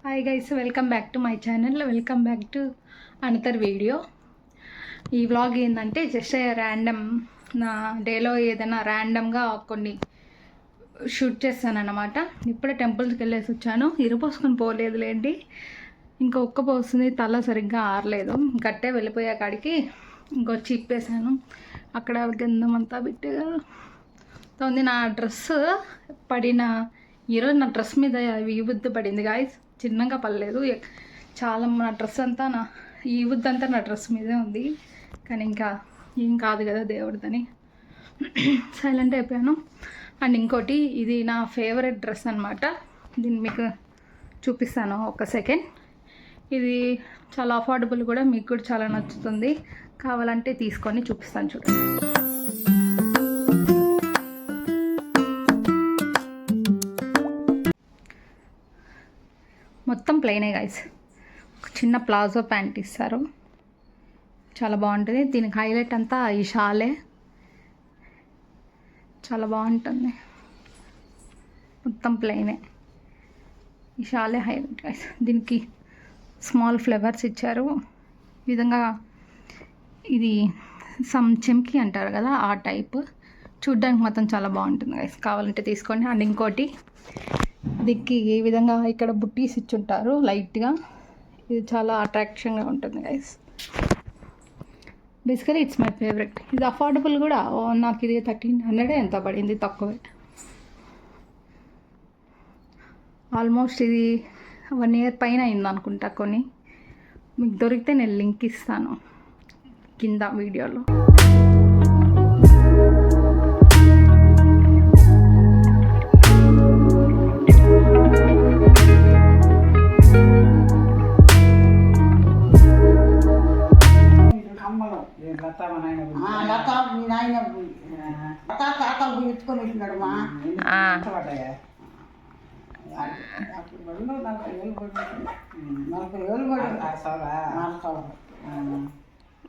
Hi guys, welcome back to my channel. Welcome back to another video. ఈ vlog ఏంటంటే just random నా డేలో ఏదైనా ర్యాండమ్గా కొన్ని షూట్ చేస్తానన్నమాట. ఇప్పుడే టెంపుల్స్కి వెళ్ళేసి వచ్చాను. ఇరుపోసుకొని పోలేదులేండి, ఇంకా ఒక్క పోస్తుంది, తల సరిగ్గా ఆరలేదు. గట్టే వెళ్ళిపోయే కాడికి ఇంకొచ్చి ఇప్పేసాను. అక్కడ గంధం అంతా బిట్టుగా ఉంది. నా డ్రెస్ పడిన ఈరోజు నా డ్రెస్ మీద ఈ బుద్ధి పడింది గాయస్, చిన్నగా పడలేదు. చాలా నా డ్రెస్ అంతా ఈ బుద్ధి అంతా నా డ్రెస్ మీదే ఉంది. కానీ ఇంకా ఏం కాదు కదా దేవుడిదని సైలెంట్ అయిపోయాను. అండ్ ఇంకోటి, ఇది నా ఫేవరెట్ డ్రెస్ అనమాట. దీన్ని మీకు చూపిస్తాను ఒక సెకండ్. ఇది చాలా అఫోర్డబుల్ కూడా, మీకు కూడా చాలా నచ్చుతుంది. కావాలంటే తీసుకొని చూపిస్తాను చూడండి. మొత్తం ప్లెయినే గాయస్. చిన్న ప్లాజో ప్యాంట్ ఇస్తారు, చాలా బాగుంటుంది. దీనికి హైలైట్ అంతా ఈ షాలే, చాలా బాగుంటుంది. మొత్తం ప్లెయినే, ఈ షాలే హైలైట్ గాయస్. దీనికి స్మాల్ ఫ్లవర్స్ ఇచ్చారు ఈ విధంగా. ఇది సమ్ చెంకి అంటారు కదా, ఆ టైప్. చూడ్డానికి మొత్తం చాలా బాగుంటుంది గైస్, కావాలంటే తీసుకోండి. అండ్ ఇంకోటి, దీనికి ఈ విధంగా ఇక్కడ బుట్టీస్ ఇచ్చుంటారు లైట్గా. ఇది చాలా అట్రాక్షన్గా ఉంటుంది guys. Basically it's my favourite. ఇది అఫోర్డబుల్ కూడా. నాకు ఇది 1300 ఎంత పడింది, తక్కువే. ఆల్మోస్ట్ ఇది 1 year పైన అయింది అనుకుంటా. కొన్ని మీకు దొరికితే నేను లింక్ ఇస్తాను కింద వీడియోలో.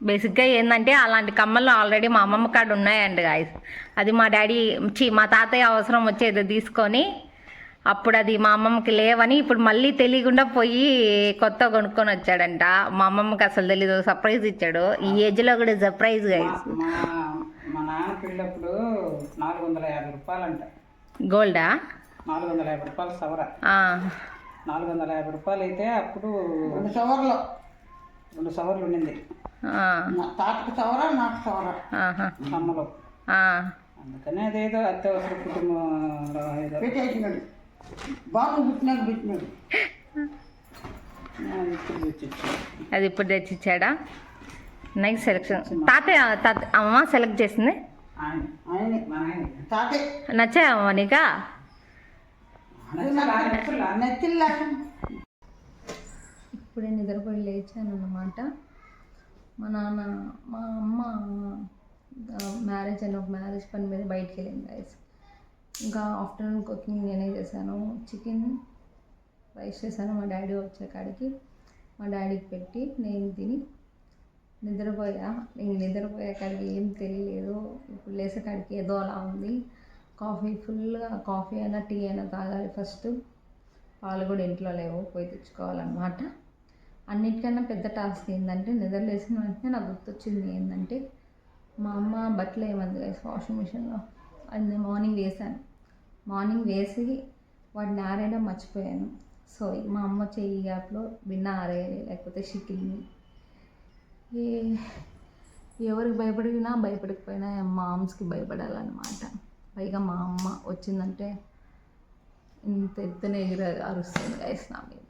బేసిక్గా ఏంటంటే అలాంటి కమ్మలు ఆల్రెడీ మా అమ్మమ్మ కాడ ఉన్నాయండి గాయస్. అది మా డాడీ మా తాతయ్య అవసరం వచ్చేది తీసుకొని, అప్పుడు అది మా అమ్మమ్మకి లేవని ఇప్పుడు మళ్ళీ తెలియకుండా పోయి కొత్త కొనుక్కొని వచ్చాడంట. మా అమ్మమ్మకి అసలు తెలీదు, సర్ప్రైజ్ ఇచ్చాడు. ఈ ఏజ్లో కూడా సర్ప్రైజ్ గాయస్. మా నాన్న పెళ్ళప్పుడు 450 రూపాయలంట గోల్డా. 450 రూపాయలు సవర. 450 రూపాయలు అయితే అప్పుడు 2 సవర్లు ఉండింది. తాతకు సవర, నాకు సవర కమ్మలో. అందుకనే అదేదో అత్యవసర కుటుంబంలో ఏదో పెట్టేసినాడు. బాబు పెట్టినాడు. అది ఇప్పుడు తెచ్చిచ్చాడా? Nice selection. తాతయ్య అమ్మ సెలెక్ట్ చేసింది. నచ్చాయమ్మ నీకా? ఇప్పుడే నిద్రపోయి లేచాను అన్నమాట. మా నాన్న, మా అమ్మ మ్యారేజ్ అని ఒక మ్యారేజ్ పని మీద బయటికి వెళ్ళింది గైస్. ఇంకా ఆఫ్టర్నూన్ కుకింగ్ నేనే చేశాను. చికెన్ రైస్ చేశాను. మా డాడీ వచ్చే కాడికి మా డాడీకి పెట్టి నేను తిని నిద్రపోయా. నేను నిద్రపోయే కాడికి ఏం తెలియలేదు. ఇప్పుడు లేసే కాడికి ఏదో అలా ఉంది. ఫుల్గా కాఫీ అయినా టీ అయినా తాగాలి ఫస్ట్. పాలు కూడా ఇంట్లో లేవు, పోయి తెచ్చుకోవాలన్నమాట. అన్నిటికన్నా పెద్ద టాస్క్ ఏంటంటే, నిద్ర లేసిన వెంటనే నాకు గుర్తొచ్చింది ఏంటంటే, మా అమ్మ బట్టలు ఏమంది గైస్ వాషింగ్ మిషన్లో. అది నేను మార్నింగ్ వేసి వాటిని ఆరేయడం మర్చిపోయాను. సో మా అమ్మ చెయ్యి గ్యాప్లో బిన్న ఆరేయాలి, లేకపోతే షికిల్ని. ఎవరికి భయపడినా భయపడకపోయినా మామ్స్కి భయపడాలన్నమాట. పైగా మా అమ్మ వచ్చిందంటే ఇంత ఎత్తున అరుస్తుంది గైస్ నా మీద.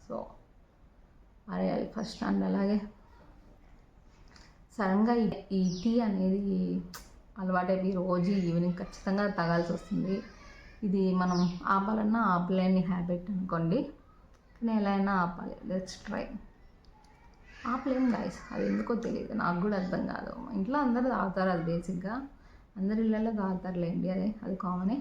So ఆరేయాలి first. అండ్ అలాగే సడన్గా ఈ టీ అనేది అలవాటైపోయి రోజు ఈవినింగ్ ఖచ్చితంగా తాగాల్సి వస్తుంది. ఇది మనం ఆపాలన్నా ఆపలేని హ్యాబిట్ అనుకోండి, కానీ ఎలా అయినా ఆపాలి. Let's try. ఆపలేం గైస్, అది ఎందుకో తెలియదు, నాకు కూడా అర్థం కాదు. ఇంట్లో అందరూ తాగుతారు, అది బేసిక్గా అందరి ఇళ్ళల్లో తాగుతారులేండి, అది కామనే.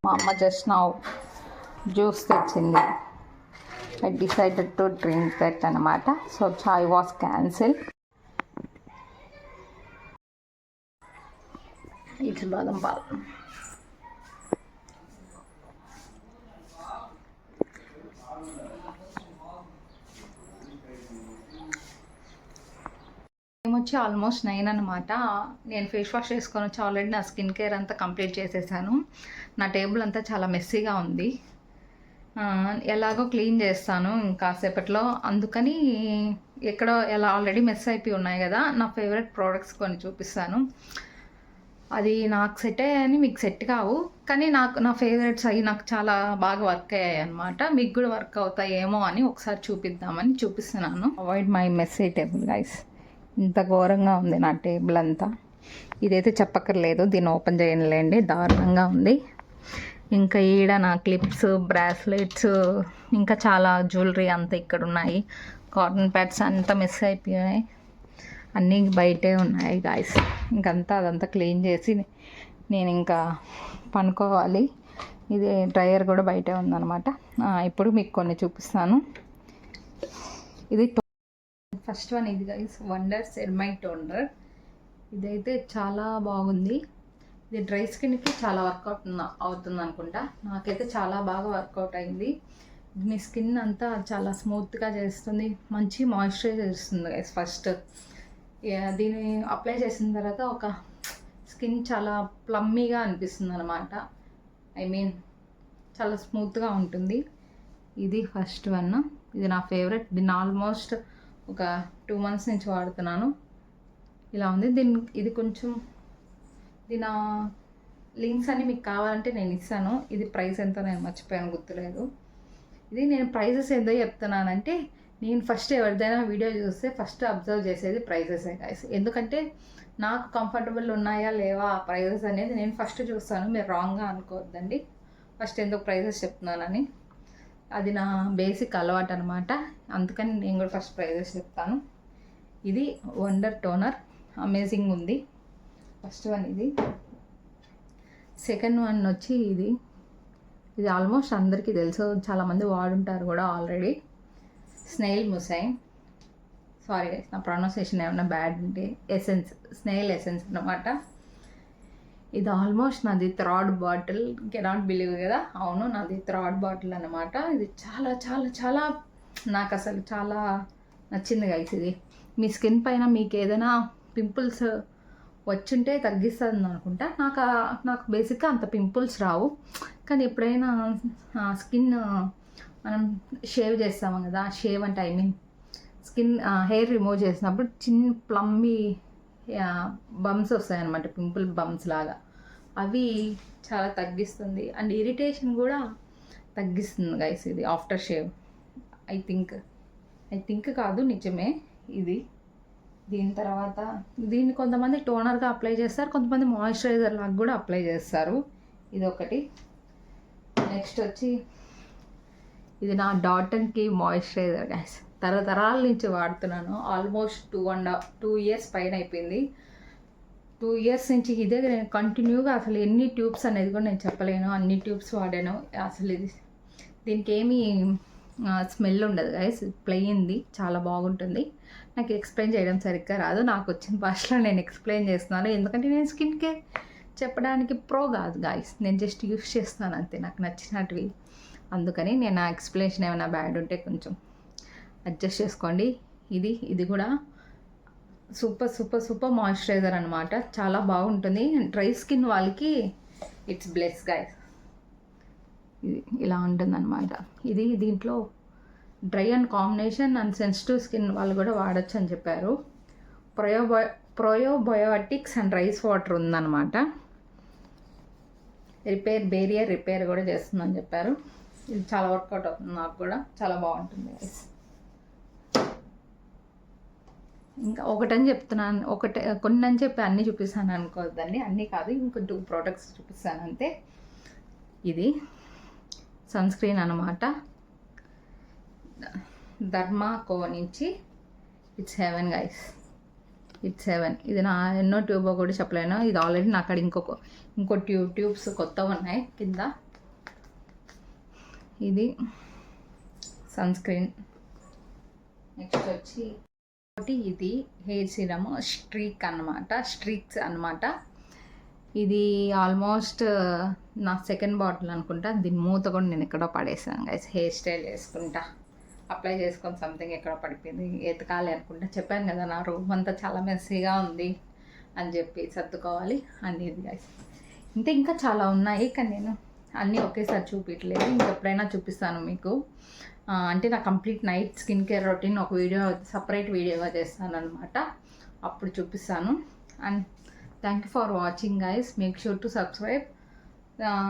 మా అమ్మ జస్ట్ నౌ జ్యూస్ తెచ్చింది. I decided to drink that అనమాట. So chai was cancelled. It's badam పాలు. వచ్చి ఆల్మోస్ట్ 9 అనమాట. నేను ఫేస్ వాష్ చేసుకొని వచ్చి ఆల్రెడీ నా స్కిన్ కేర్ అంతా కంప్లీట్ చేసేసాను. నా టేబుల్ అంతా చాలా మెస్సీగా ఉంది. ఎలాగో క్లీన్ చేస్తాను ఇంకాసేపట్లో. అందుకని ఎక్కడో ఎలా ఆల్రెడీ మెస్ అయిపోయి ఉన్నాయి కదా, నా ఫేవరెట్ ప్రోడక్ట్స్ కొన్ని చూపిస్తాను. అది నాకు సెట్ అయ్యాయని మీకు సెట్ కావు, కానీ నా ఫేవరెట్స్ అవి నాకు చాలా బాగా వర్క్ అయ్యాయి అనమాట. మీకు కూడా వర్క్ అవుతాయేమో అని ఒకసారి చూపిద్దామని చూపిస్తున్నాను. Avoid my messy table guys. ఇంత ఘోరంగా ఉంది నా టేబుల్ అంతా. ఇదైతే చెప్పక్కర్లేదు, దీన్ని ఓపెన్ చేయనులేండి, దారుణంగా ఉంది. ఇంకా ఈడ నా క్లిప్స్, బ్రాస్లెట్స్, ఇంకా చాలా జ్యువెలరీ అంతా ఇక్కడ ఉన్నాయి. కాటన్ ప్యాడ్స్ అంతా మిస్ అయిపోయాయి, అన్నీ బయటే ఉన్నాయి గాయస్. ఇంకంతా అదంతా క్లీన్ చేసి నేను ఇంకా పనుకోవాలి. ఇది డ్రయర్ కూడా బయటే ఉందన్నమాట. ఇప్పుడు మీకు కొన్ని చూపిస్తాను. ఇది ఫస్ట్ వన్ ఇది గైస్, వండర్ సెరమైట్ టోనర్. ఇదైతే చాలా బాగుంది. ఇది డ్రై స్కిన్కి చాలా వర్కౌట్ అవుతుంది అనుకుంటా. నాకైతే చాలా బాగా వర్కౌట్ అయింది. మీ స్కిన్ అంతా చాలా స్మూత్గా చేస్తుంది, మంచి మాయిశ్చరైజర్ ఇస్తుంది గైస్. ఫస్ట్ దీన్ని అప్లై చేసిన తర్వాత ఒక స్కిన్ చాలా ప్లమ్మీగా అనిపిస్తుంది అనమాట. చాలా స్మూత్గా ఉంటుంది. ఇది ఫస్ట్ వన్. ఇది నా ఫేవరెట్. దీన్ని ఆల్మోస్ట్ ఒక 2 months నుంచి వాడుతున్నాను. ఇలా ఉంది. ఇది కొంచెం దీని లింక్స్ అన్ని మీకు కావాలంటే నేను ఇస్తాను. ఇది ప్రైస్ ఎంతో నేను మర్చిపోయాను, గుర్తులేదు. ఇది నేను ప్రైజెస్ ఎంతో చెప్తున్నానంటే, నేను ఫస్ట్ ఎవరిదైనా వీడియో చూస్తే ఫస్ట్ అబ్జర్వ్ చేసేది ప్రైజెస్ గైస్. ఎందుకంటే నాకు కంఫర్టబుల్ ఉన్నాయా లేవా ఆ ప్రైజెస్ అనేది నేను ఫస్ట్ చూస్తాను. మీరు రాంగ్గా అనుకోవద్దండి, ఫస్ట్ ఎందుకు ప్రైజెస్ చెప్తున్నానని. అది నా బేసిక్ అలవాటు అనమాట. అందుకని నేను కూడా ఫస్ట్ ప్రైజెస్ చెప్తాను. ఇది వండర్ టోనర్, అమేజింగ్ ఉంది. ఫస్ట్ వన్ ఇది. సెకండ్ వన్ వచ్చి ఇది ఆల్మోస్ట్ అందరికీ తెలుసు, చాలామంది వాడుంటారు కూడా ఆల్రెడీ. స్నేల్ ముసైన్, సారీ గైస్ నా ప్రొనౌన్సియేషన్ ఏమన్నా బ్యాడ్ ఉంటే, ఎసెన్స్, స్నేల్ ఎసెన్స్ అనమాట. ఇది ఆల్మోస్ట్ నాది 3rd బాటిల్. కెనాట్ బిలీవ్ కదా, అవును నాది 3rd బాటిల్ అనమాట. ఇది చాలా చాలా చాలా నాకు అసలు చాలా నచ్చింది గైస్. ఇది మీ స్కిన్ పైన మీకు ఏదైనా పింపుల్స్ వచ్చుంటే తగ్గిస్తుంది అనుకుంటా. నాకు బేసిక్గా అంత పింపుల్స్ రావు, కానీ ఎప్పుడైనా స్కిన్ మనం షేవ్ చేస్తాము కదా, షేవ్ అంటే స్కిన్ హెయిర్ రిమూవ్ చేసినప్పుడు చిన్న ప్లమ్మీ బంప్స్ వస్తాయన్నమాట, పింపుల్ బంప్స్ లాగా. అవి చాలా తగ్గిస్తుంది. అండ్ ఇరిటేషన్ కూడా తగ్గిస్తుంది గైస్ ఇది ఆఫ్టర్ షేవ్. ఐ థింక్ కాదు, నిజమే ఇది. దీని తర్వాత దీన్ని కొంతమంది టోనర్గా అప్లై చేస్తారు, కొంతమంది మాయిశ్చరైజర్ లాగా కూడా అప్లై చేస్తారు. ఇది ఒకటి. నెక్స్ట్ వచ్చి ఇది నా డాటన్కి మాయిశ్చరైజర్ గైస్. తరతరాల నుంచి వాడుతున్నాను. ఆల్మోస్ట్ 2 years పైన అయిపోయింది. 2 years నుంచి ఇదే నేను కంటిన్యూగా, అసలు ఎన్ని ట్యూబ్స్ అనేది కూడా నేను చెప్పలేను, అన్ని ట్యూబ్స్ వాడాను. అసలు దీనికి ఏమీ స్మెల్ ఉండదు గైస్, ప్లెయిన్ది, చాలా బాగుంటుంది. నాకు ఎక్స్ప్లెయిన్ చేయడం సరిగ్గా రాదు, నాకు వచ్చిన భాషలో నేను ఎక్స్ప్లెయిన్ చేస్తున్నాను. ఎందుకంటే నేను స్కిన్ కేర్ చెప్పడానికి ప్రో కాదు గాయస్, నేను జస్ట్ యూస్ చేస్తాను అంతే, నాకు నచ్చినటివి. అందుకని నేను నా ఎక్స్ప్లెనేషన్ ఏమైనా బ్యాడ్ ఉంటే కొంచెం అడ్జస్ట్ చేసుకోండి. ఇది కూడా సూపర్ సూపర్ సూపర్ మాయిశ్చరైజర్ అనమాట, చాలా బాగుంటుంది. డ్రై స్కిన్ వాళ్ళకి ఇట్స్ బ్లెస్ గైస్. ఇది ఇలా ఉంటుందన్నమాట. దీంట్లో dry and combination and sensitive skin వాళ్ళు కూడా వాడచ్చు అని చెప్పారు. ప్రోయోబయోటిక్స్ అండ్ రైస్ వాటర్ ఉందన్నమాట. బేరియర్ రిపేర్ కూడా చేస్తుందని చెప్పారు. ఇది చాలా వర్కౌట్ అవుతుంది, నాకు కూడా చాలా బాగుంటుంది. ఇంకా ఒకటని చెప్తున్నాను, కొన్ని అని చెప్పి అన్నీ చూపిస్తాను అనుకోవద్దండి, అన్నీ కాదు, ఇంకో 2 ప్రోడక్ట్స్ చూపిస్తాను అంతే. ఇది సన్ స్క్రీన్ అనమాట, ధర్మాకో నుంచి. It's heaven guys, it's heaven. ఇది నా ఎన్నో ట్యూబ్ కూడా చెప్పలేను. ఇది ఆల్రెడీ నా అక్కడ ఇంకో ట్యూబ్స్ కొత్తగా ఉన్నాయి కింద. ఇది సన్ స్క్రీన్. నెక్స్ట్ వచ్చి ఒకటి ఇది హెయిర్ సీరమ్ స్ట్రీక్స్ అన్నమాట. ఇది ఆల్మోస్ట్ నా సెకండ్ బాటిల్ అనుకుంటా. దీని మూత కూడా నేను ఎక్కడో పడేసాను గైస్. హెయిర్ స్టైల్ చేసుకుంటా అప్లై చేసుకొని సంథింగ్ ఎక్కడో పడిపోయింది, ఎతకాలి అనుకుంటా. చెప్పాను కదా నా రూమ్ అంతా చాలా మెస్సీగా ఉంది అని చెప్పి సర్దుకోవాలి అండ్ ఇది గైస్. ఇంకా చాలా ఉన్నాయి కానీ నేను అన్నీ ఒకేసారి చూపించలేదు. ఇంకెప్పుడైనా చూపిస్తాను మీకు. అంటే నా complete night skin care routine ఒక వీడియో సపరేట్ వీడియోగా చేస్తాను అనమాట. అప్పుడు చూపిస్తాను. And thank you for watching guys. Make sure to subscribe.